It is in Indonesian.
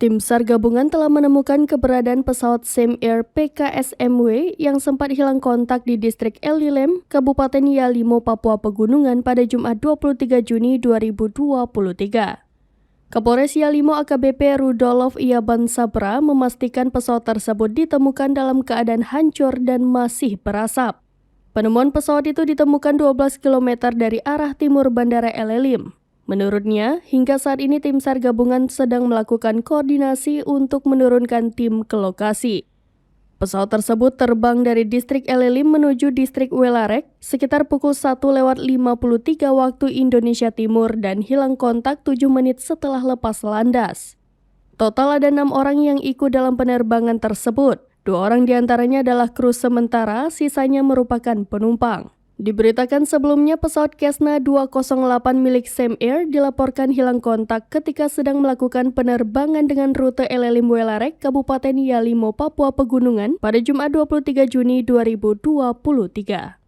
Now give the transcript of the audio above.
Tim SAR gabungan telah menemukan keberadaan pesawat Same Air PKSMW yang sempat hilang kontak di distrik Elilem, Kabupaten Yalimo, Papua Pegunungan pada Jumat 23 Juni 2023. Kapolres Yalimo AKBP Rudolf Iaban Sabra memastikan pesawat tersebut ditemukan dalam keadaan hancur dan masih berasap. Penemuan pesawat itu ditemukan 12 km dari arah timur Bandara Elilem. Menurutnya, hingga saat ini tim SAR gabungan sedang melakukan koordinasi untuk menurunkan tim ke lokasi. Pesawat tersebut terbang dari distrik Elilem menuju distrik Welarek sekitar pukul 1:53 waktu Indonesia Timur dan hilang kontak 7 menit setelah lepas landas. Total ada 6 orang yang ikut dalam penerbangan tersebut. 2 orang diantaranya adalah kru sementara, sisanya merupakan penumpang. Diberitakan sebelumnya pesawat Cessna 208 milik Same Air dilaporkan hilang kontak ketika sedang melakukan penerbangan dengan rute Elilem Welarek, Kabupaten Yalimo, Papua Pegunungan pada Jumat 23 Juni 2023.